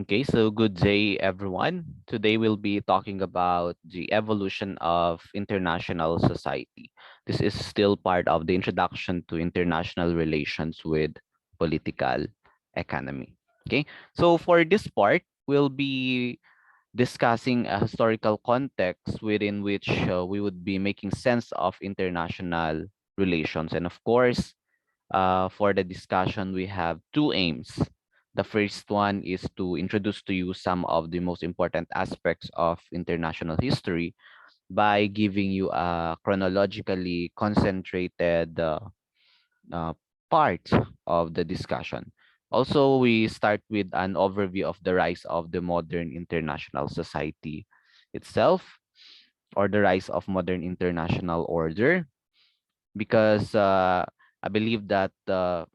Okay, so good day, everyone. Today we'll be talking about the evolution of international society. This is still part of the introduction to international relations with political economy. Okay, so for this part, we'll be discussing a historical context within which we would be making sense of international relations. And of course, for the discussion, we have two aims. The first one is to introduce to you some of the most important aspects of international history by giving you a chronologically concentrated uh, part of the discussion. Also, we start with an overview of the rise of the modern international society itself, or the rise of modern international order, because I believe that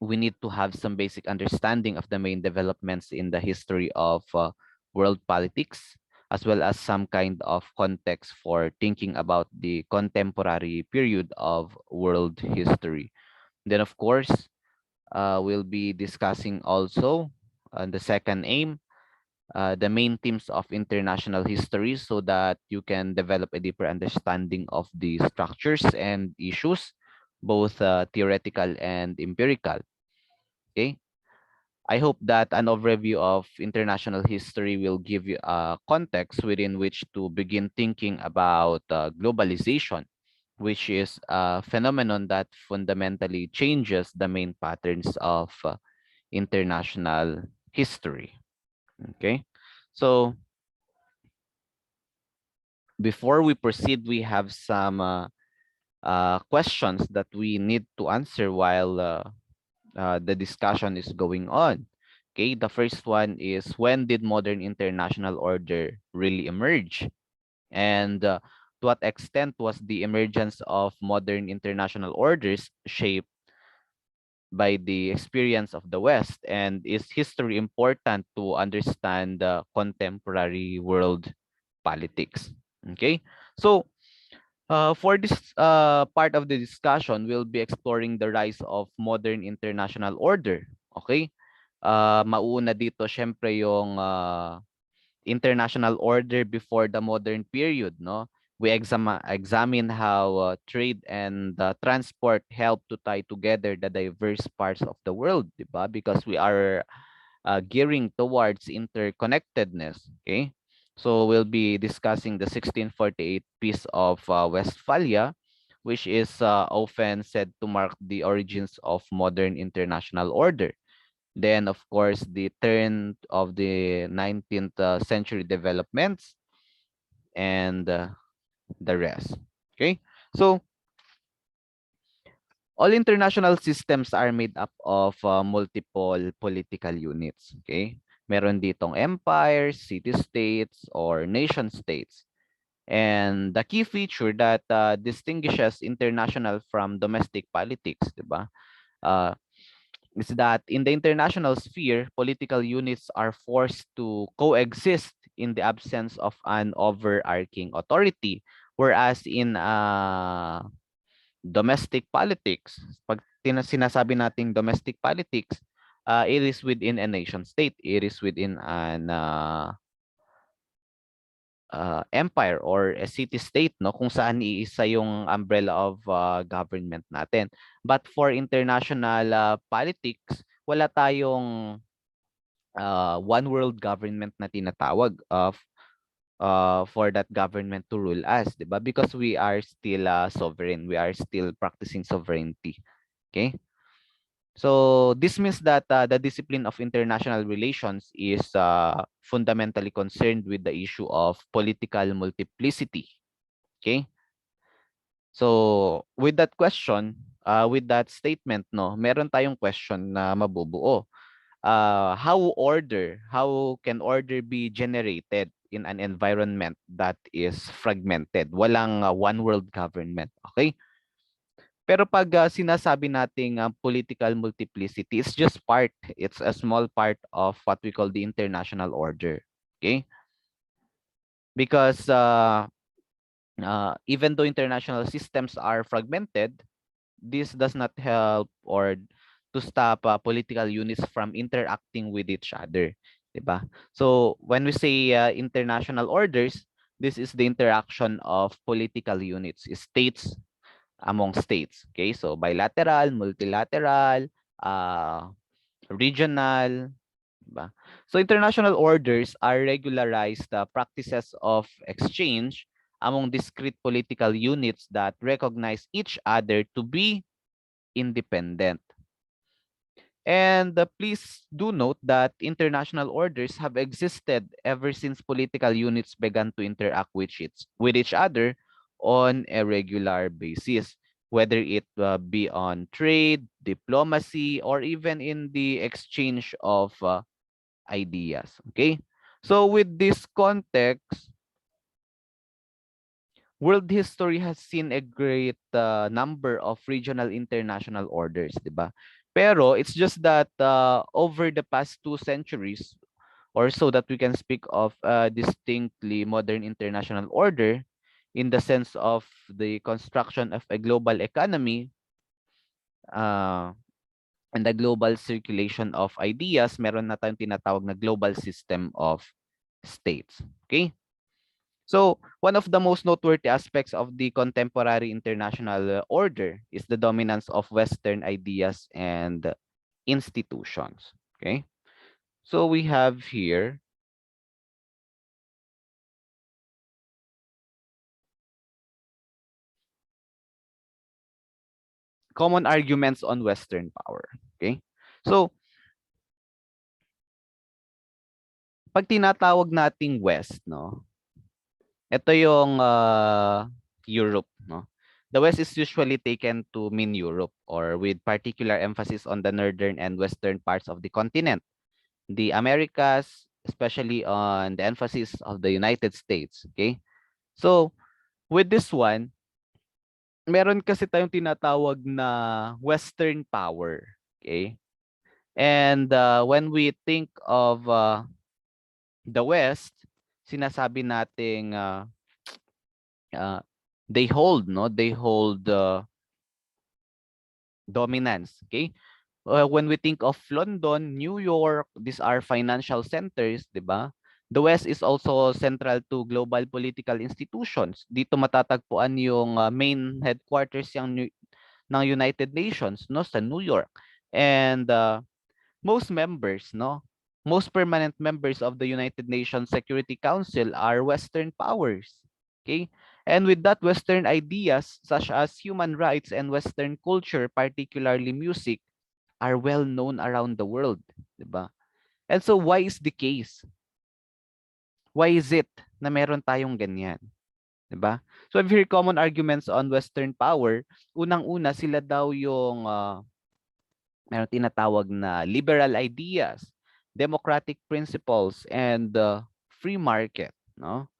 we need to have some basic understanding of the main developments in the history of world politics, as well as some kind of context for thinking about the contemporary period of world history. Then, of course, we'll be discussing also the second aim, the main themes of international history, so that you can develop a deeper understanding of the structures and issues, both theoretical and empirical. Okay. I hope that an overview of international history will give you a context within which to begin thinking about globalization, which is a phenomenon that fundamentally changes the main patterns of international history. Okay, so before we proceed, we have some questions that we need to answer while the discussion is going on. Okay, the first one is, when did modern international order really emerge? And to what extent was the emergence of modern international orders shaped by the experience of the West? And is history important to understand the contemporary world politics? Okay, so for this part of the discussion, we'll be exploring the rise of modern international order. Okay? Mauuna dito syempre yung international order before the modern period, no? We examine how trade and transport help to tie together the diverse parts of the world, di ba? Because we are gearing towards interconnectedness. Okay, so we'll be discussing the 1648 Peace of Westphalia, which is often said to mark the origins of modern international order. Then, of course, the turn of the 19th century developments, and the rest. Okay, so all international systems are made up of multiple political units. Okay? Meron ditong empires, city-states, or nation-states. And the key feature that distinguishes international from domestic politics, diba? Is that in the international sphere, political units are forced to coexist in the absence of an overarching authority. Whereas in domestic politics, pag sinasabi nating domestic politics, it is within a nation state. It is within an empire or a city state, no, kung saan iisa yung umbrella of government natin. But for international politics, wala tayong one world government na tinatawag of for that government to rule us, 'di ba? Because we are still sovereign, we are still practicing sovereignty. Okay? So this means that the discipline of international relations is fundamentally concerned with the issue of political multiplicity. Okay? So with that question, with that statement, no, meron tayong question na mabubuo. How can order be generated in an environment that is fragmented? Walang one world government. Okay? Pero pag sinasabi nating political multiplicity, it's just part, it's a small part of what we call the international order. Okay? Because even though international systems are fragmented, this does not help or to stop political units from interacting with each other, 'di ba? So when we say international orders, this is the interaction of political units, states among states. Okay, so bilateral, multilateral, uh, regional, 'di ba? So international orders are regularized practices of exchange among discrete political units that recognize each other to be independent. And please do note that international orders have existed ever since political units began to interact with each other on a regular basis, whether it be on trade, diplomacy, or even in the exchange of ideas. Okay? So with this context, world history has seen a great number of regional international orders, di ba? Pero it's just that over the past 2 centuries or so that we can speak of a distinctly modern international order in the sense of the construction of a global economy uh, and the global circulation of ideas, meron na tayong tinatawag na global system of states. Okay? So, one of the most noteworthy aspects of the contemporary international order is the dominance of Western ideas and institutions. Okay? So, we have here common arguments on Western power. Okay? So, pag tinatawag nating West, no, ito yung Europe, no? The West is usually taken to mean Europe or with particular emphasis on the northern and western parts of the continent. The Americas, especially on the emphasis of the United States. Okay? So, with this one, meron kasi tayong tinatawag na Western power. Okay? And when we think of the West, sinasabi nating uh, they hold, no? They hold dominance. Okay? When we think of London, New York, these are financial centers, di ba? The West is also central to global political institutions. Dito matatagpuan yung main headquarters ng United Nations, no, sa New York. And most members, no, most permanent members of the United Nations Security Council are Western powers. Okay? And with that, Western ideas such as human rights and Western culture, particularly music, are well known around the world, 'di ba? And so why is the case? Why is it na meron tayong ganyan, 'di ba? So if you hear common arguments on Western power, unang-una sila daw yung meron tinatawag na liberal ideas, democratic principles, and free market, no?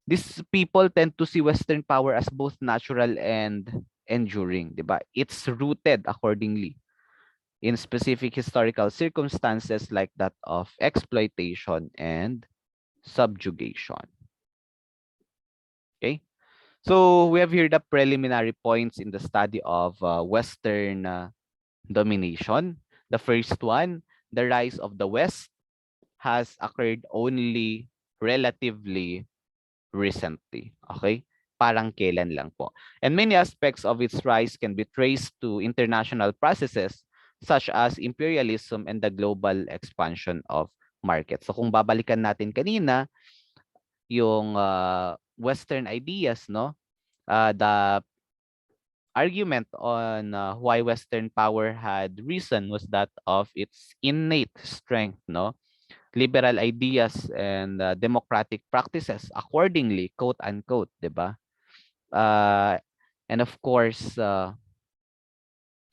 These people tend to see Western power as both natural and enduring, 'di ba? It's rooted accordingly in specific historical circumstances like that of exploitation and subjugation. Okay? So we have here the preliminary points in the study of Western domination. The first one, the rise of the West has occurred only relatively recently. Okay? Parang kailan lang po. And many aspects of its rise can be traced to international processes such as imperialism and the global expansion of markets. So kung babalikan natin kanina, yung Western ideas, no? The argument on why Western power had risen was that of its innate strength, no? Liberal ideas and democratic practices accordingly, quote unquote, 'di ba? Uh, and of course,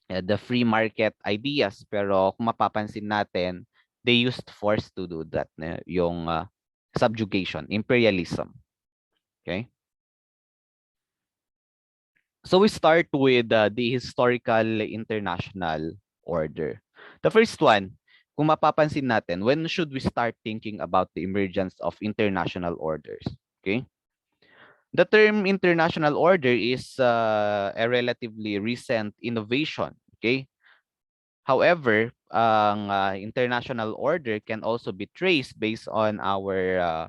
the free market ideas. Pero kung mapapansin natin, they used force to do that, yung subjugation, imperialism. Okay? So we start with the historical international order. The first one, kung mapapansin natin, when should we start thinking about the emergence of international orders? Okay? The term international order is a relatively recent innovation. Okay? However, ang international order can also be traced based on our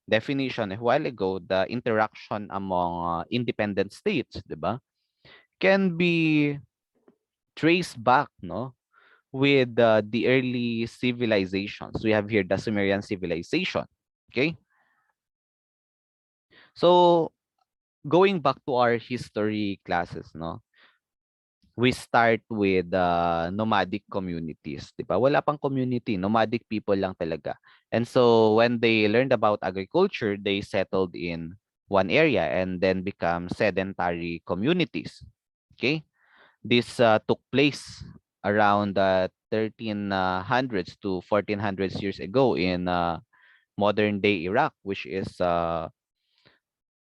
definition a while ago, the interaction among independent states, 'di ba? Can be traced back, no, with the early civilizations. We have here the Sumerian civilization. Okay? So, going back to our history classes, no, we start with nomadic communities, 'di ba? Wala pang community, nomadic people lang talaga. And so when they learned about agriculture, they settled in one area and then become sedentary communities. Okay? This took place around 1300s to 1400s years ago in modern day Iraq, which is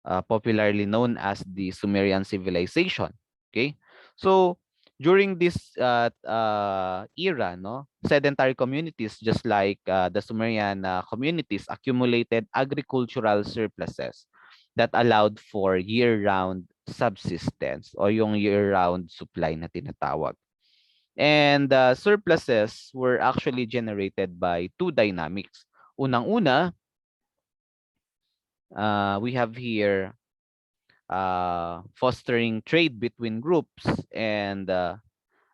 popularly known as the Sumerian civilization. Okay, so during this era, no, sedentary communities, just like the Sumerian communities, accumulated agricultural surpluses that allowed for year-round subsistence o yung year-round supply na tinatawag. And surpluses were actually generated by two dynamics. Unang-una, we have here fostering trade between groups, and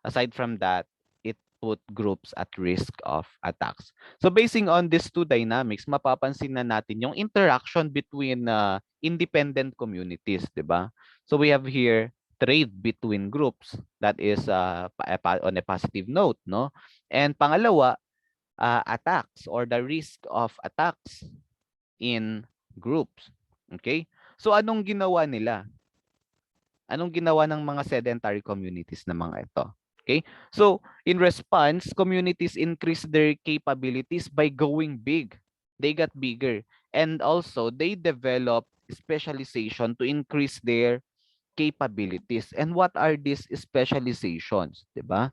aside from that, it put groups at risk of attacks. So basing on these two dynamics, mapapansin na natin yung interaction between independent communities, 'di ba? So we have here trade between groups, that is on a positive note, no? And pangalawa, attacks or the risk of attacks in groups. Okay? So anong ginawa nila? Anong ginawa ng mga sedentary communities na mga ito? Okay? So, in response, communities increase their capabilities by going big. They got bigger. And also, they develop specialization to increase their capabilities. And what are these specializations? Diba?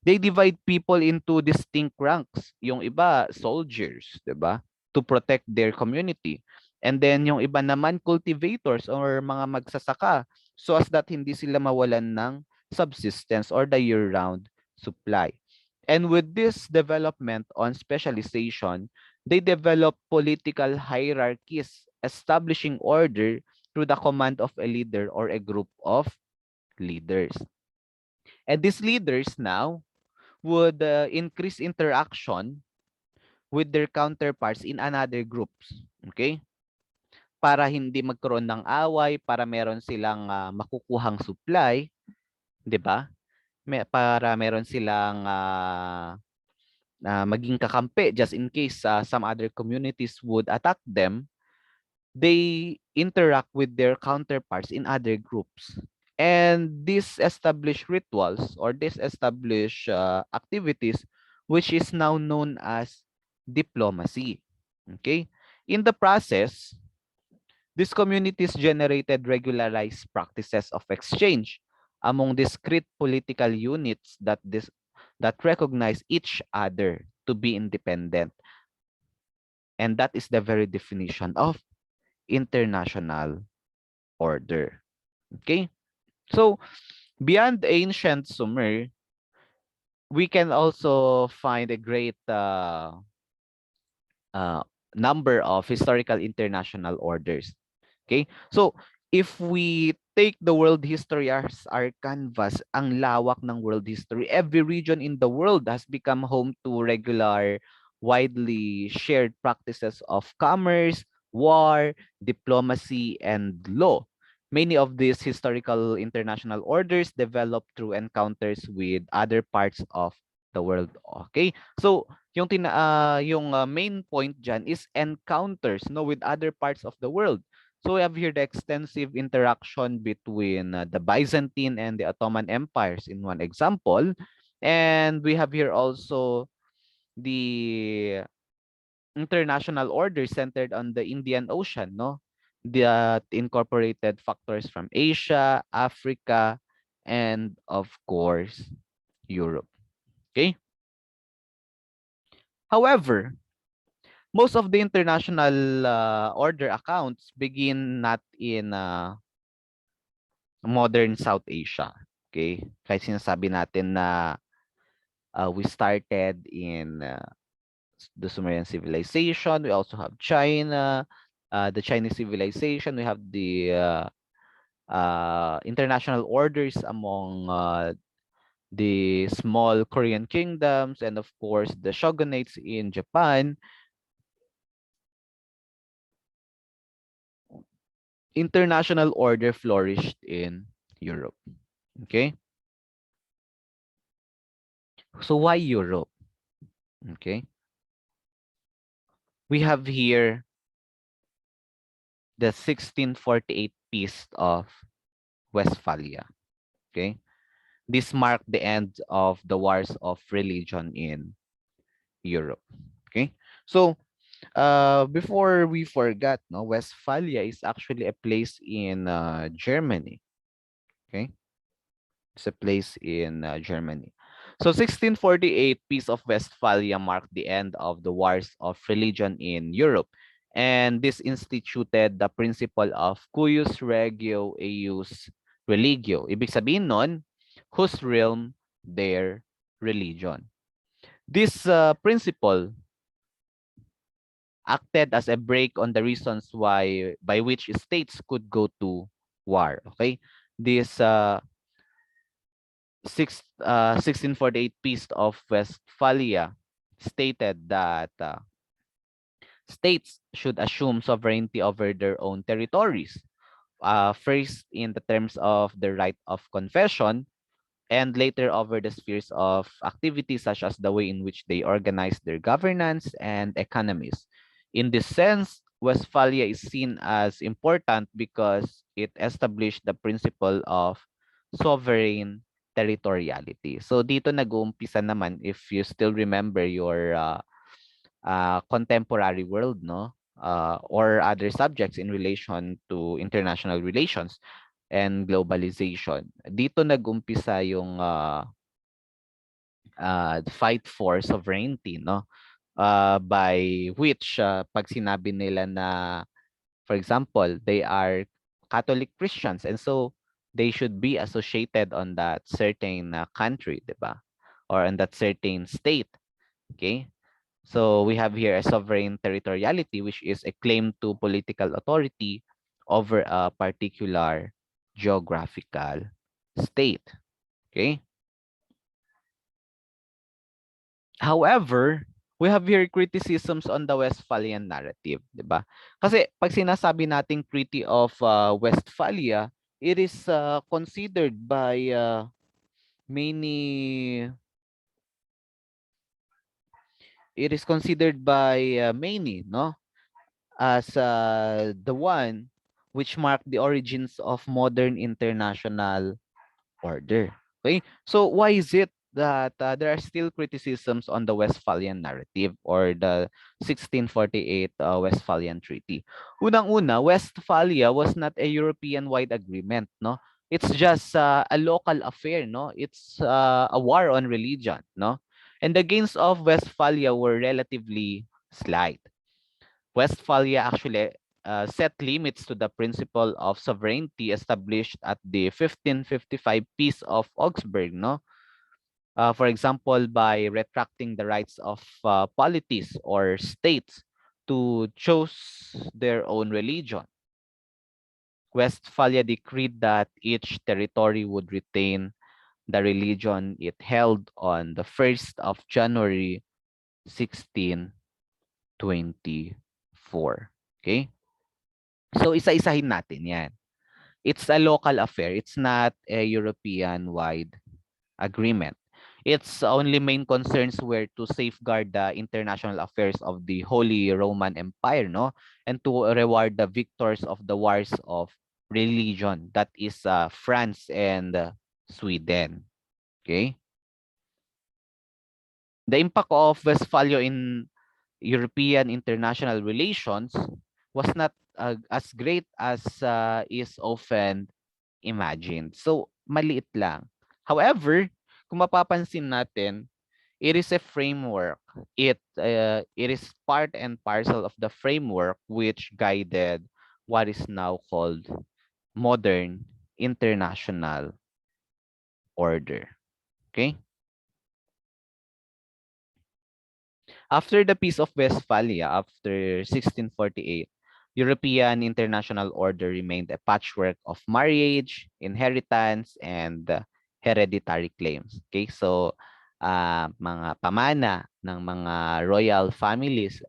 They divide people into distinct ranks. Yung iba, soldiers, 'di ba? To protect their community. And then yung iba naman, cultivators or mga magsasaka, so as that hindi sila mawalan ng subsistence or the year-round supply. And with this development on specialization, they develop political hierarchies, establishing order through the command of a leader or a group of leaders. And these leaders now would increase interaction with their counterparts in another groups. Okay? Para hindi magkaroon ng away, para meron silang makukuhang supply, 'di ba? Para meron silang maging kakampi just in case some other communities would attack them. They interact with their counterparts in other groups. And these established rituals or these established activities, which is now known as diplomacy. Okay? In the process, these communities generated regularized practices of exchange among discrete political units that recognize each other to be independent. And that is the very definition of international order. Okay? So, beyond ancient Sumer, we can also find a great uh, number of historical international orders. Okay? So, if we take the world history as our canvas, ang lawak ng world history, every region in the world has become home to regular, widely shared practices of commerce, war, diplomacy, and law. Many of these historical international orders developed through encounters with other parts of the world. Okay? So, yung main point diyan is encounters, no, with other parts of the world. So we have here the extensive interaction between the Byzantine and the Ottoman empires in one example, and we have here also the international order centered on the Indian Ocean, no, that incorporated factors from Asia, Africa, and of course Europe. Okay. However, most of the international order accounts begin not in modern South Asia. Okay? Kahit sinasabi natin na we started in the Sumerian civilization, we also have China, the Chinese civilization, we have the international orders among the small Korean kingdoms, and of course the shogunates in Japan. International order flourished in Europe. Okay? So why Europe? Okay? We have here the 1648 Peace of Westphalia. Okay? This marked the end of the wars of religion in Europe. Okay? So, before we forgot, no, Westphalia is actually a place in Germany. Okay? It's a place in Germany. So 1648 Peace of Westphalia marked the end of the wars of religion in Europe. And this instituted the principle of cuius regio eius religio. Ibig sabihin nun, whose realm, their religion. This principle acted as a break on the reasons why by which states could go to war. Okay, this 1648 Peace of Westphalia stated that states should assume sovereignty over their own territories. First, in the terms of the right of confession, and later over the spheres of activities such as the way in which they organize their governance and economies. In this sense, Westphalia is seen as important because it established the principle of sovereign territoriality. So dito nag-uumpisa naman, if you still remember your contemporary world, no? Or other subjects in relation to international relations and globalization. Dito nag-umpisa yung fight for sovereignty, no? By which pag sinabi nila na, for example, they are Catholic Christians, and so they should be associated on that certain country, di ba? Or on that certain state. Okay? So we have here a sovereign territoriality, which is a claim to political authority over a particular geographical state. Okay? However, we have here criticisms on the Westphalian narrative, di ba? Kasi pag sinasabi nating Treaty of Westphalia, it is considered by many many, no, as the one which marked the origins of modern international order. Okay, so why is it that there are still criticisms on the Westphalian narrative or the 1648 Westphalian Treaty? Unang-una, Westphalia was not a European-wide agreement, no? It's just a local affair, no? It's a war on religion, no? And the gains of Westphalia were relatively slight. Westphalia actually set limits to the principle of sovereignty established at the 1555 Peace of Augsburg, no? For example, by retracting the rights of polities or states to choose their own religion. Westphalia decreed that each territory would retain the religion it held on the 1st of January 1624. Okay? So isa-isahin natin 'yan. It's a local affair. It's not a European-wide agreement. Its only main concerns were to safeguard the international affairs of the Holy Roman Empire, no? And to reward the victors of the wars of religion, that is France and Sweden. Okay? The impact of Westphalia in European international relations was not as great as is often imagined. So, maliit lang. However, kung mapapansin natin, it is a framework. It is part and parcel of the framework which guided what is now called modern international order. Okay? After the Peace of Westphalia, after 1648, European international order remained a patchwork of marriage, inheritance, and hereditary claims. Okay, so mga pamana ng mga royal families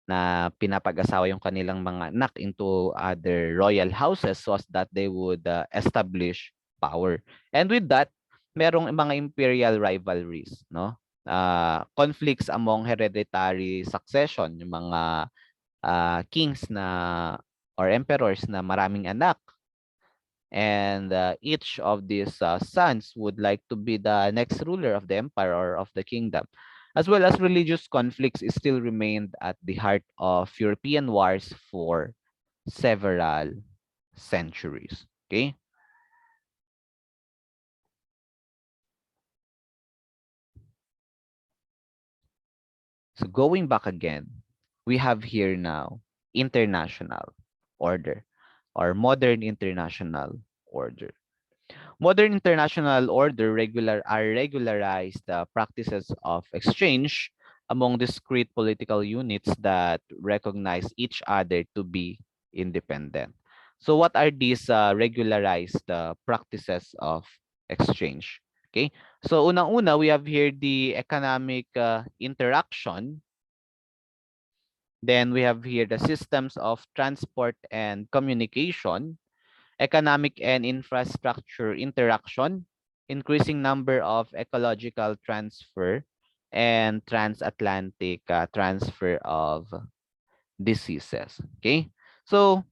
na pinapag-asawa yung kanilang mga anak into other royal houses so as that they would establish power. And with that, merong mga imperial rivalries, no? Conflicts among hereditary succession, yung mga kings na or emperors na maraming anak. And each of these sons would like to be the next ruler of the empire or of the kingdom. As well as religious conflicts still remained at the heart of European wars for several centuries. Okay? So going back again, we have here now international order or modern international order. Modern international order regularized practices of exchange among discrete political units that recognize each other to be independent. So what are these regularized practices of exchange? Okay, so unang-una, we have here the economic interaction. Then we have here the systems of transport and communication, economic and infrastructure interaction, increasing number of ecological transfer, and transatlantic transfer of diseases. Okay? So,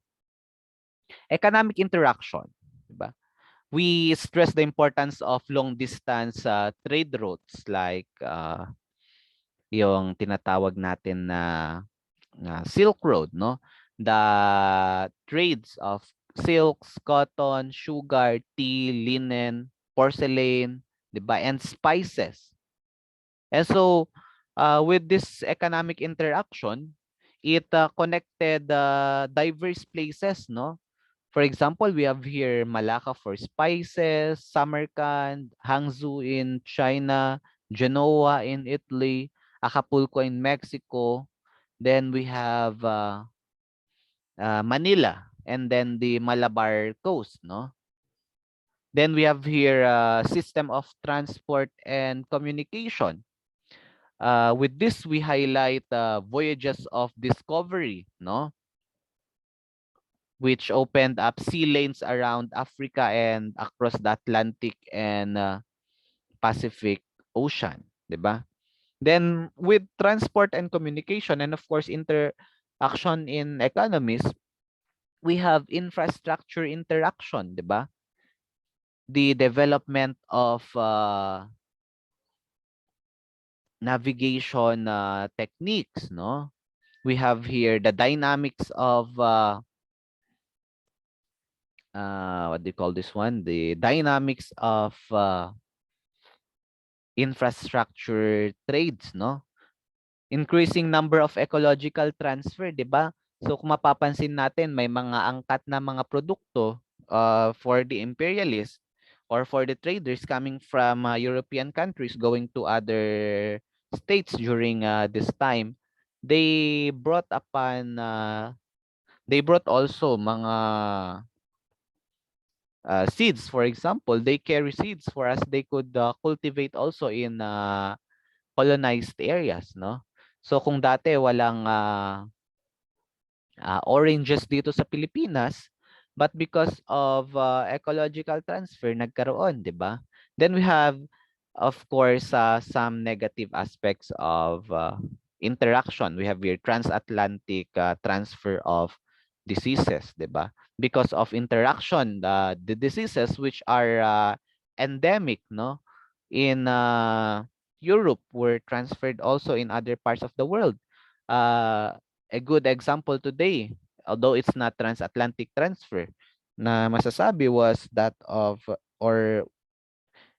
economic interaction, diba? We stress the importance of long distance trade routes like yung tinatawag natin na Silk Road, no? The trades of silks, cotton, sugar, tea, linen, porcelain, 'di ba? And spices. And so, with this economic interaction, it connected diverse places, no? For example, we have here Malacca for spices, Samarkand, Hangzhou in China, Genoa in Italy, Acapulco in Mexico. Then we have Manila and then the Malabar Coast, no? Then we have here system of transport and communication. With this, we highlight voyages of discovery, no? Which opened up sea lanes around Africa and across the Atlantic and Pacific Ocean, 'di ba? Then with transport and communication and of course interaction in economies, we have infrastructure interaction, 'di ba? The development of navigation techniques, no? We have here the dynamics of what do you call this one? The dynamics of infrastructure trades, no? Increasing number of ecological transfer, 'di ba? So kung mapapansin natin, may mga angkat na mga produkto for the imperialists or for the traders coming from European countries going to other states during this time. They brought upon they brought also mga seeds, for example. They carry seeds for us they could cultivate also in colonized areas, no? So kung dati walang oranges dito sa Pilipinas, but because of ecological transfer nagkaroon, 'di ba? Then we have of course some negative aspects of interaction. We have here transatlantic transfer of diseases, 'di ba? Because of interaction, the diseases which are endemic, no, in Europe were transferred also in other parts of the world. A good example today, although it's not transatlantic transfer, na masasabi was that of or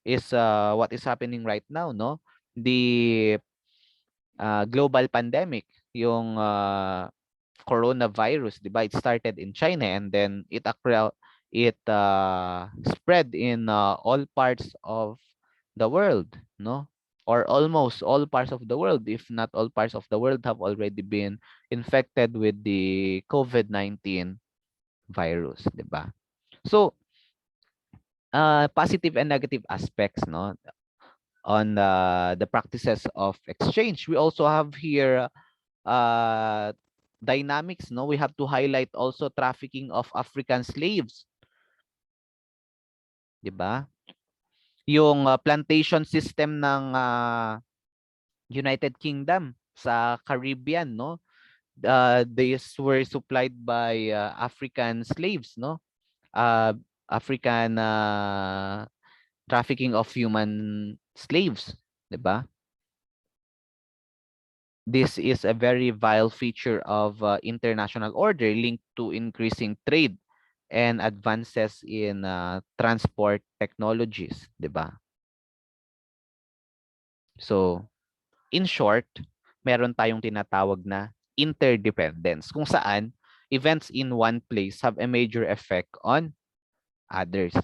is what is happening right now, no? The global pandemic, yung coronavirus, 'di ba? It started in China and then it spread in all parts of the world, no? Or almost all parts of the world, if not all parts of the world have already been infected with the COVID-19 virus, 'di ba? So, positive and negative aspects, no, on the practices of exchange. We also have here dynamics, no? We have to highlight also trafficking of African slaves, 'di ba? Yung plantation system ng United Kingdom sa Caribbean, no? These were supplied by African slaves, no? Uh, African trafficking of human slaves, 'di ba? This is a very vile feature of international order linked to increasing trade and advances in transport technologies, 'di ba? So, in short, meron tayong tinatawag na interdependence kung saan events in one place have a major effect on others.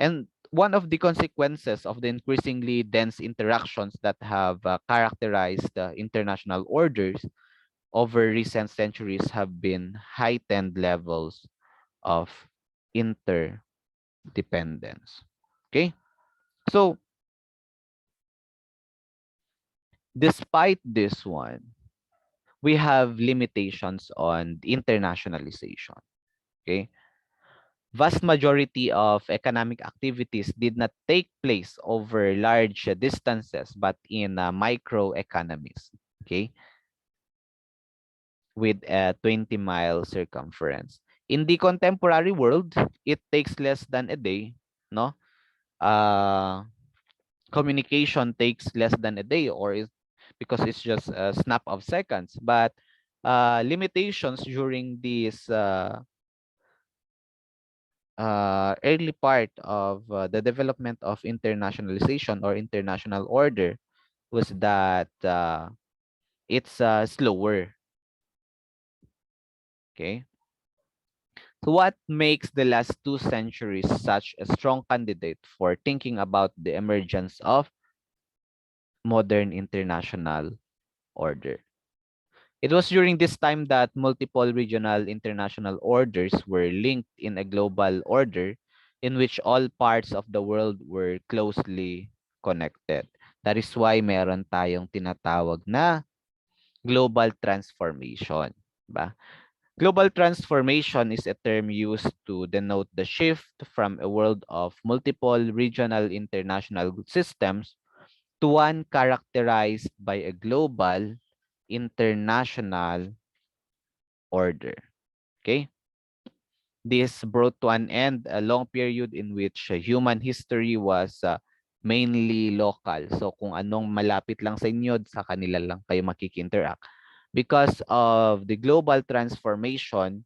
And one of the consequences of the increasingly dense interactions that have characterized international orders over recent centuries have been heightened levels of interdependence. Okay? So, despite this one, we have limitations on internationalization. Okay? Vast majority of economic activities did not take place over large distances, but in microeconomies. Okay? With a 20-mile circumference. In the contemporary world, it takes less than a day, no? Communication takes less than a day, or is because it's just a snap of seconds. But limitations during this early part of the development of internationalization or international order was that it's slower. Okay. So what makes the last 2 centuries such a strong candidate for thinking about the emergence of modern international order? It was during this time that multiple regional international orders were linked in a global order in which all parts of the world were closely connected. That is why meron tayong tinatawag na global transformation. Ba? Global transformation is a term used to denote the shift from a world of multiple regional international systems to one characterized by a global international order. Okay? This brought to an end a long period in which human history was mainly local. So kung anong malapit lang sa inyo, sa kanila lang kayo makikinteract. Because of the global transformation,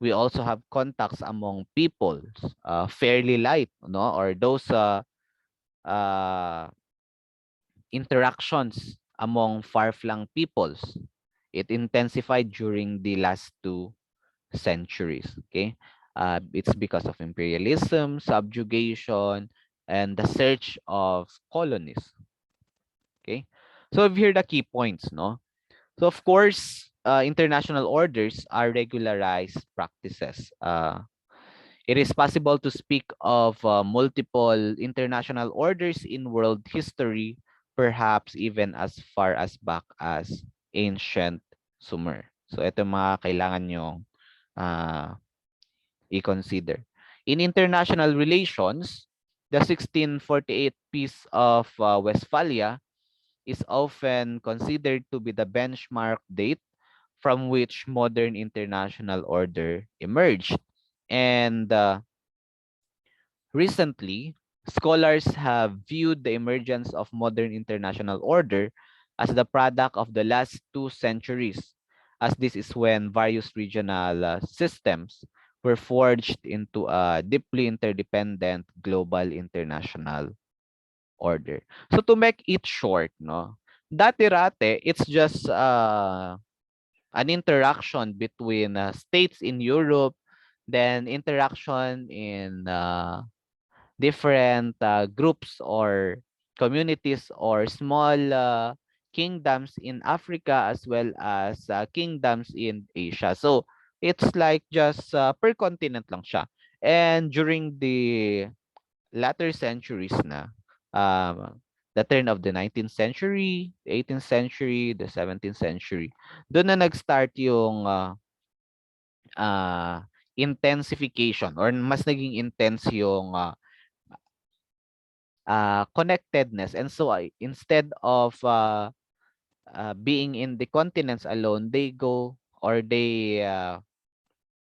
we also have contacts among peoples, fairly light, no? Or those uh, interactions among far-flung peoples. It intensified during the last 2 centuries. Okay, it's because of imperialism, subjugation, and the search of colonies. Okay, so here are the key points, no? So of course, international orders are regularized practices. It is possible to speak of multiple international orders in world history, perhaps even as far as back as ancient Sumer. So ito mga kailangan nyo i-consider. In international relations, the 1648 Peace of Westphalia is often considered to be the benchmark date from which modern international order emerged. And recently, scholars have viewed the emergence of modern international order as the product of the last 2 centuries, as this is when various regional systems were forged into a deeply interdependent global international order. So to make it short, no, dati-rate, it's just an interaction between states in Europe, then interaction in different groups or communities or small kingdoms in Africa as well as kingdoms in Asia. So it's like just per continent lang siya. And during the latter centuries na, the turn of the 19th century, the 18th century, the 17th century, doon na nag-start yung uh, intensification or mas naging intense yung connectedness. And so instead of being in the continents alone, they go or they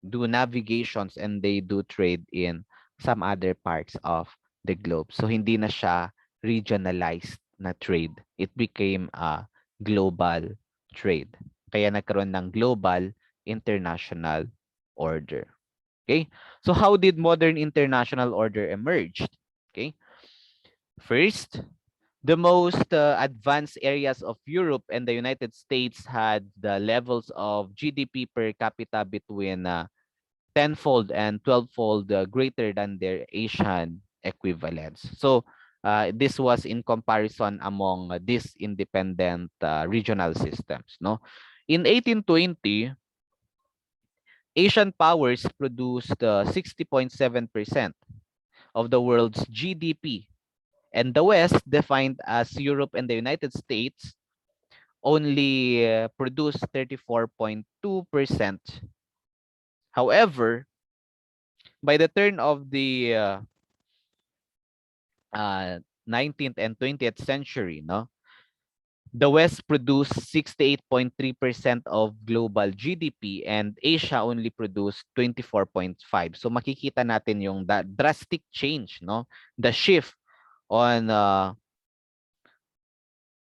do navigations and they do trade in some other parts of the globe. So hindi na siya regionalized na trade. It became a global trade. Kaya nagkaroon ng global international order. Okay? So how did modern international order emerge? Okay? First, the most advanced areas of Europe and the United States had the levels of GDP per capita between tenfold and 12-fold greater than their Asian equivalents. So this was in comparison among these independent regional systems. No, in 1820, Asian powers produced 60.7% of the world's GDP, and the West, defined as Europe and the United States, only produced 34.2%. However, by the turn of the 19th and 20th century, no, the West produced 68.3% of global GDP and Asia only produced 24.5. So makikita natin yung drastic change, no, the shift on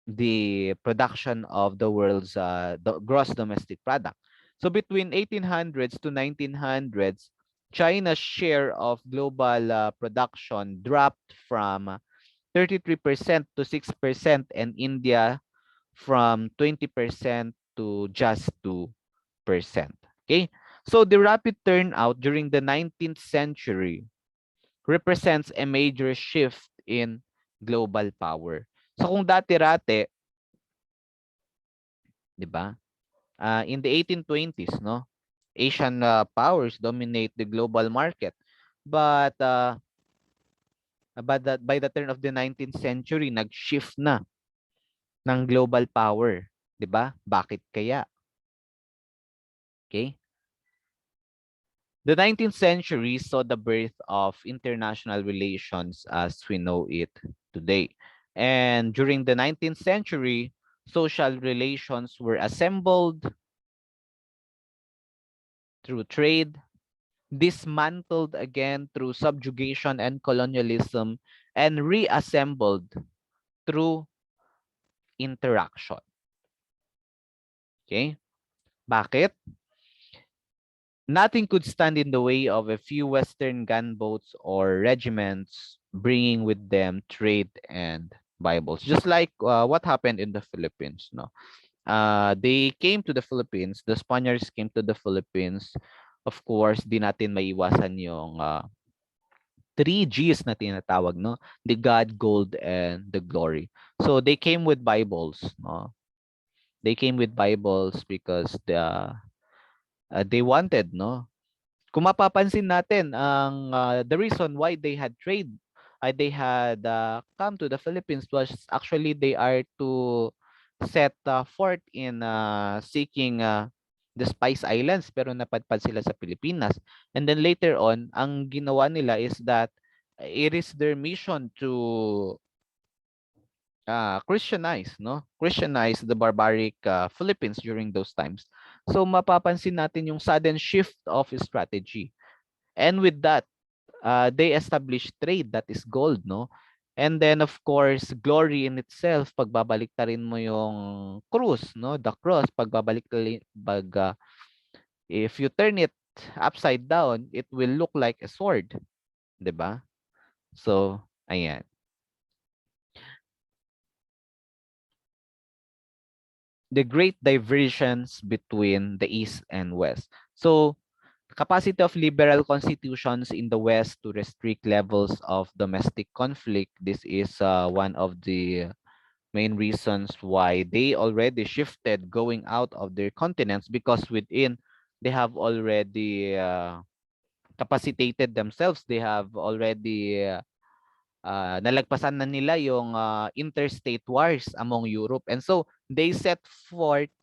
the production of the world's gross domestic product. So between 1800s to 1900s, China's share of global production dropped from 33% to 6%, and India from 20% to just 2%. Okay? So the rapid turnout during the 19th century represents a major shift in global power. So kung dati-rate, 'di ba? In the 1820s, no? Asian powers dominate the global market. But by the turn of the 19th century, nag-shift na ng global power, 'di ba? Bakit kaya? Okay? The 19th century saw the birth of international relations as we know it today. And during the 19th century, social relations were assembled through trade, dismantled again through subjugation and colonialism, and reassembled through interaction. Okay? Bakit? Nothing could stand in the way of a few Western gunboats or regiments bringing with them trade and Bibles. Just like what happened in the Philippines, no? They came to the Philippines, the Spaniards came to the Philippines. Of course, di natin maiwasan yung 3 Gs na tinatawag, no? The God, gold, and the glory. So they came with Bibles, no? They came with Bibles because they wanted, no? Kung mapapansin natin, the reason why they had they had come to the Philippines was actually they are to set forth in seeking the Spice Islands, pero napadpad sila sa Pilipinas. And then later on, ang ginawa nila is that it is their mission to Christianize, no? Christianize the barbaric Philippines during those times. So mapapansin natin yung sudden shift of strategy. And with that, they established trade, that is gold, no? And then of course, glory in itself, pagbabaliktarin mo yung cross, no? The cross, if you turn it upside down, it will look like a sword, 'di ba? So, ayan. The great diversions between the East and West. So, Capacity of liberal constitutions in the West to restrict levels of domestic conflict. This is one of the main reasons why they already shifted going out of their continents, because within they have already capacitated themselves. They have already nalagpasan na nila yung interstate wars among Europe. And so they set forth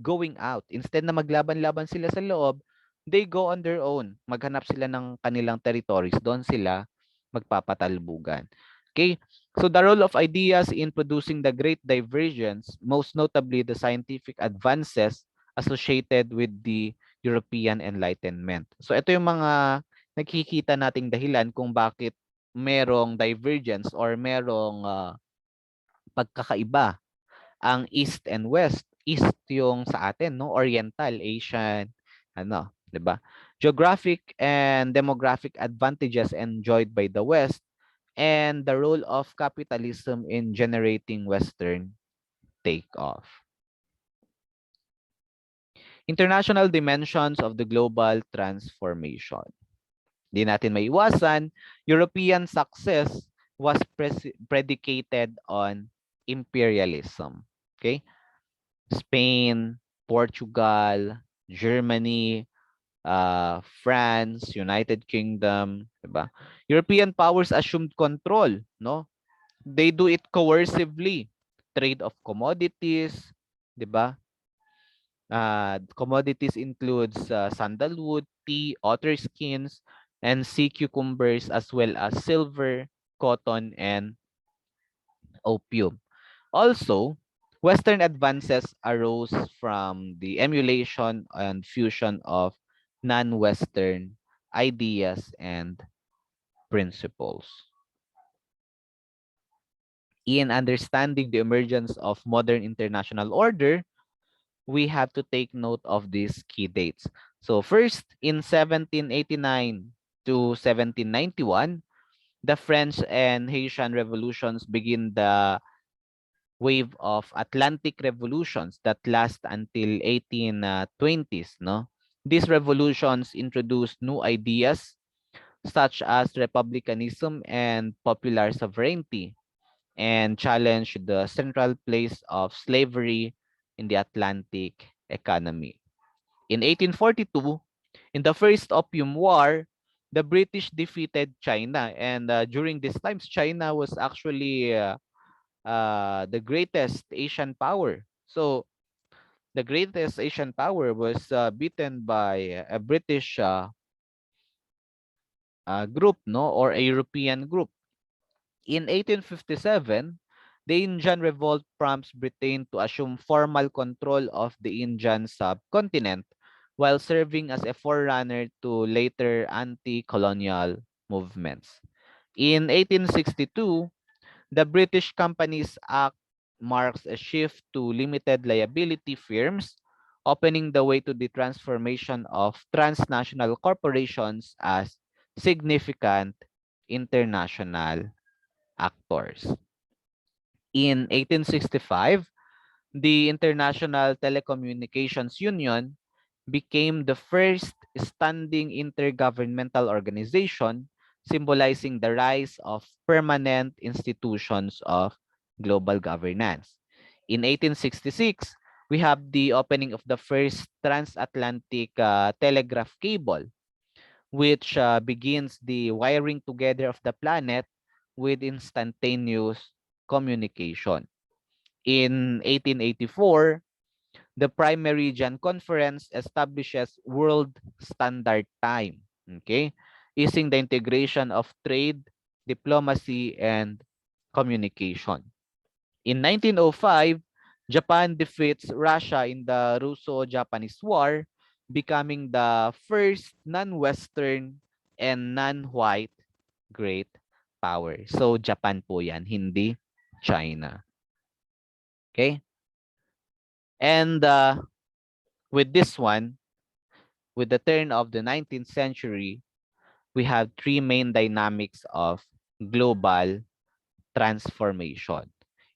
going out. Instead na maglaban-laban sila sa loob, they go on their own. Maghanap sila ng kanilang territories. Doon sila magpapatalbugan. Okay? So the role of ideas in producing the great divergence, most notably the scientific advances associated with the European Enlightenment. So ito yung mga nakikita nating dahilan kung bakit merong divergence or merong pagkakaiba ang East and West. East yung sa atin, no? Oriental, Asian, ano, 'di ba? Geographic and demographic advantages enjoyed by the West and the role of capitalism in generating Western takeoff. International dimensions of the global transformation. Di natin maiwasan, European success was predicated on imperialism. Okay? Spain, Portugal, Germany, France, United Kingdom, diba? European powers assumed control, no? They do it coercively. Trade of commodities, diba? Commodities includes sandalwood, tea, otter skins, and sea cucumbers, as well as silver, cotton, and opium. Also, Western advances arose from the emulation and fusion of non-Western ideas and principles. In understanding the emergence of modern international order, we have to take note of these key dates. So first, in 1789 to 1791, the French and Haitian revolutions begin the wave of Atlantic revolutions that last until 1820s. No? These revolutions introduced new ideas such as republicanism and popular sovereignty, and challenged the central place of slavery in the Atlantic economy. In 1842, in the First Opium War, the British defeated China, and during these times, China was actually the greatest Asian power. So the greatest Asian power was beaten by a British group, no, or a European group. In 1857, the Indian Revolt prompts Britain to assume formal control of the Indian subcontinent while serving as a forerunner to later anti-colonial movements. In 1862, the British Companies Act marks a shift to limited liability firms, opening the way to the transformation of transnational corporations as significant international actors. In 1865, the International Telecommunications Union became the first standing intergovernmental organization, symbolizing the rise of permanent institutions of global governance. In 1866, we have the opening of the first transatlantic telegraph cable, which begins the wiring together of the planet with instantaneous communication. In 1884, the Primary Region Conference establishes World Standard Time, okay, easing the integration of trade, diplomacy, and communication. In 1905, Japan defeats Russia in the Russo-Japanese War, becoming the first non-Western and non-white great power. So, Japan po yan, hindi China. Okay? And with this one, with the turn of the 19th century, we have three main dynamics of global transformation: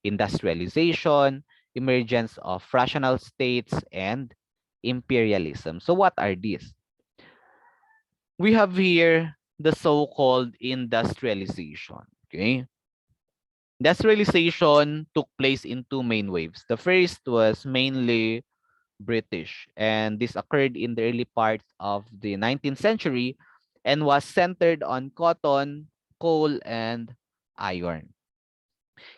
industrialization, emergence of fractional states, and imperialism. So what are these? We have here the so-called industrialization. Okay. Industrialization took place in two main waves. The first was mainly British, and this occurred in the early parts of the 19th century and was centered on cotton, coal, and iron.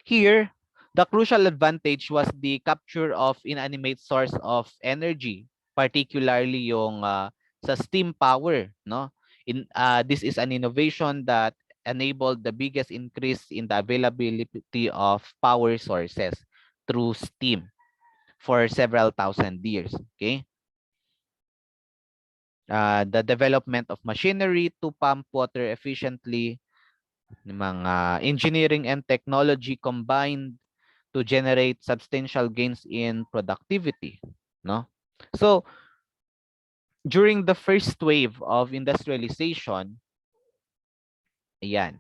Here, the crucial advantage was the capture of inanimate source of energy, particularly yung sa steam power, no? This is an innovation that enabled the biggest increase in the availability of power sources through steam for several thousand years, okay? The development of machinery to pump water efficiently, mga engineering and technology combined to generate substantial gains in productivity, no? So during the first wave of industrialization, ayan.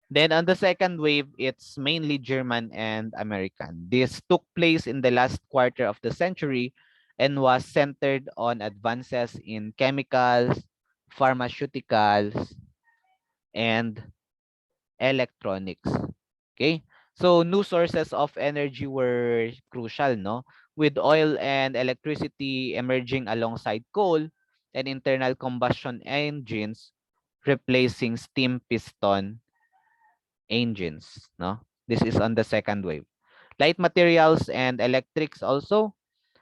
Then on the second wave, it's mainly German and American. This took place in the last quarter of the century and was centered on advances in chemicals, pharmaceuticals, and electronics. Okay? So new sources of energy were crucial, no? With oil and electricity emerging alongside coal and internal combustion engines replacing steam piston engines, no? This is on the second wave. Light materials and electrics also,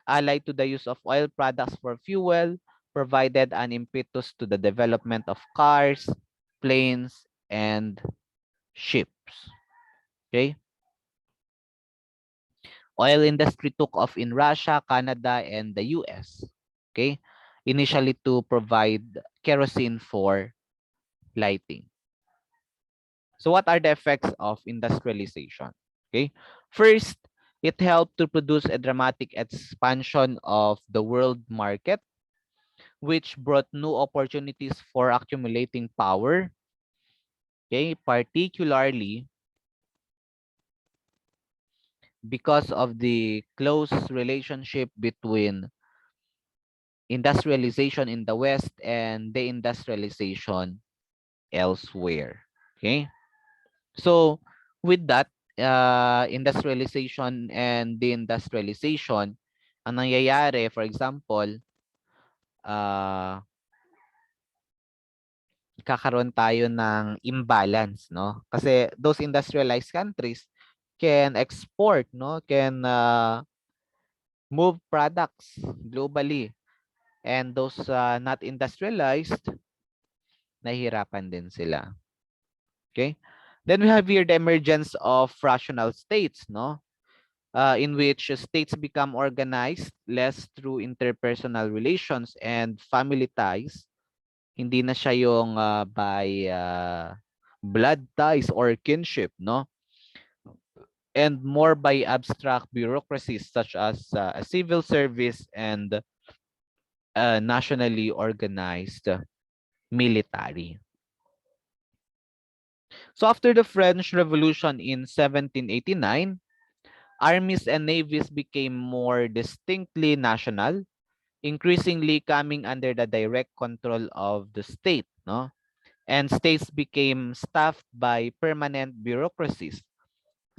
allied to the use of oil products for fuel, provided an impetus to the development of cars, planes, and ships. Okay? Oil industry took off in Russia, Canada, and the US. Okay? Initially to provide kerosene for lighting. So what are the effects of industrialization? Okay? First, it helped to produce a dramatic expansion of the world market, which brought new opportunities for accumulating power. Okay? Particularly because of the close relationship between industrialization in the West and deindustrialization elsewhere. Okay? So, with that, industrialization and deindustrialization, ang nangyayari, for example, uh, kakaroon tayo ng imbalance, no? Kasi those industrialized countries can export, no? Can move products globally. And those not industrialized, nahihirapan din sila. Okay? Then we have here the emergence of rational states, no? In which states become organized less through interpersonal relations and family ties. Hindi na siya yung by blood ties or kinship, no? And more by abstract bureaucracies such as a civil service and nationally organized military. So after the French Revolution in 1789, armies and navies became more distinctly national, increasingly coming under the direct control of the state, no? And states became staffed by permanent bureaucracies,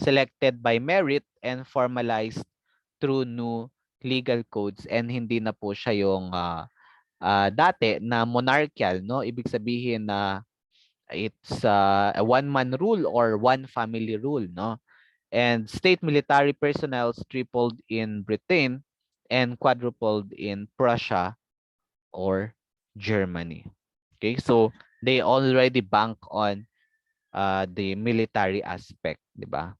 selected by merit and formalized through new legal codes, and hindi na po siya yung dati na monarchical, no? Ibig sabihin na it's a one-man rule or one family rule, no? And state military personnel tripled in Britain and quadrupled in Prussia or Germany. Okay, so they already bank on the military aspect, di ba?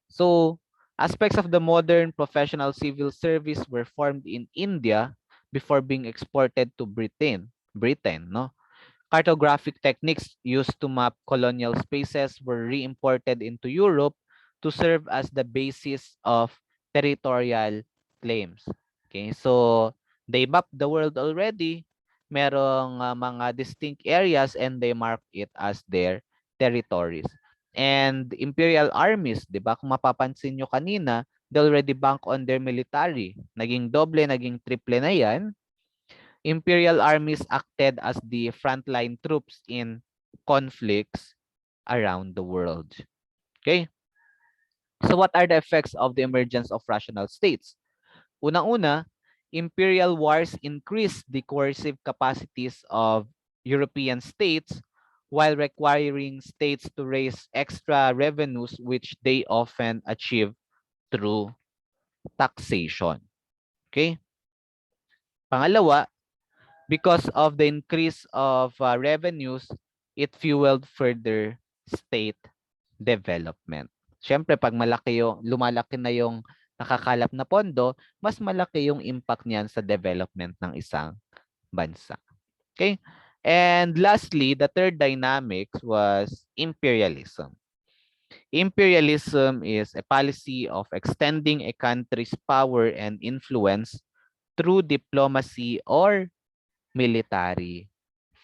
So aspects of the modern professional civil service were formed in India before being exported to Britain, no? Cartographic techniques used to map colonial spaces were re-imported into Europe to serve as the basis of territorial claims. Okay, so they map the world already. Merong mga distinct areas and they mark it as their territories. And imperial armies, 'di ba? Kung mapapansin nyo kanina, they already bank on their military. Naging doble, naging triple na 'yan. Imperial armies acted as the frontline troops in conflicts around the world. Okay? So what are the effects of the emergence of rational states? Unang-una, imperial wars increased the coercive capacities of European states while requiring states to raise extra revenues which they often achieve through taxation. Okay? Pangalawa, because of the increase of revenues, it fueled further state development. Siyempre, pag lumalaki na yung nakakalap na pondo, mas malaki yung impact niyan sa development ng isang bansa. Okay? And lastly, the third dynamic was imperialism. Imperialism is a policy of extending a country's power and influence through diplomacy or military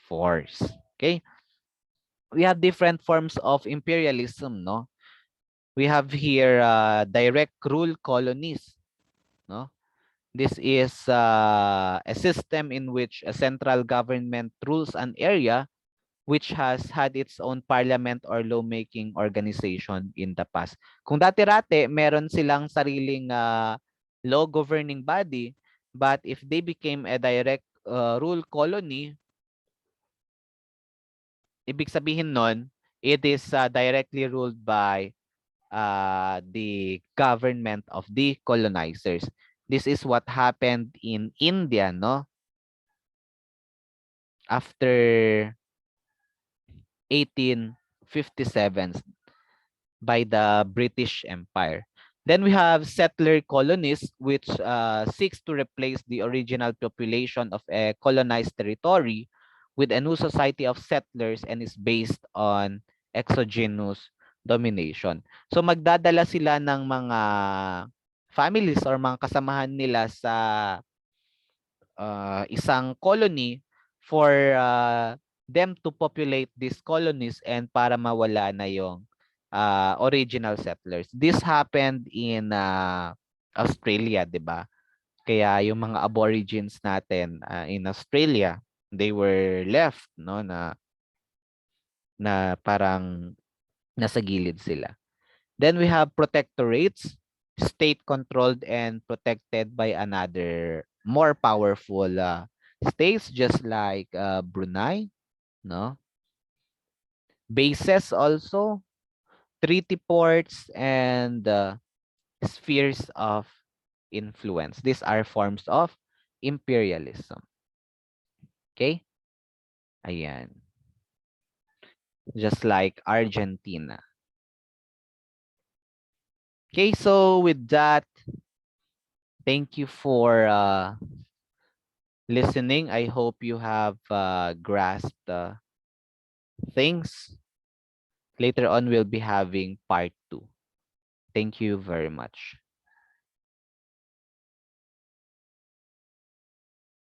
force. Okay? We have different forms of imperialism, no? We have here direct rule colonies, no? This is a system in which a central government rules an area which has had its own parliament or lawmaking organization in the past. Kung dati-rate, meron silang sariling law governing body, but if they became a direct rule colony, ibig sabihin nun, it is directly ruled by the government of the colonizers. This is what happened in India, no? After 1857 by the British Empire. Then we have settler colonies, which seeks to replace the original population of a colonized territory with a new society of settlers and is based on exogenous domination. So magdadala sila ng mga families or mga kasamahan nila sa isang colony for them to populate these colonies and para mawala na yung original settlers. This happened in Australia, 'di ba? Kaya yung mga aborigines natin in Australia, they were left no na parang nasa gilid sila. Then we have protectorates, state controlled and protected by another more powerful states just like Brunei, no? Bases also, treaty ports and spheres of influence. These are forms of imperialism. Okay? Ayan. Just like Argentina. Okay, so with that, thank you for listening. I hope you have grasped things. Later on, we'll be having part 2. Thank you very much.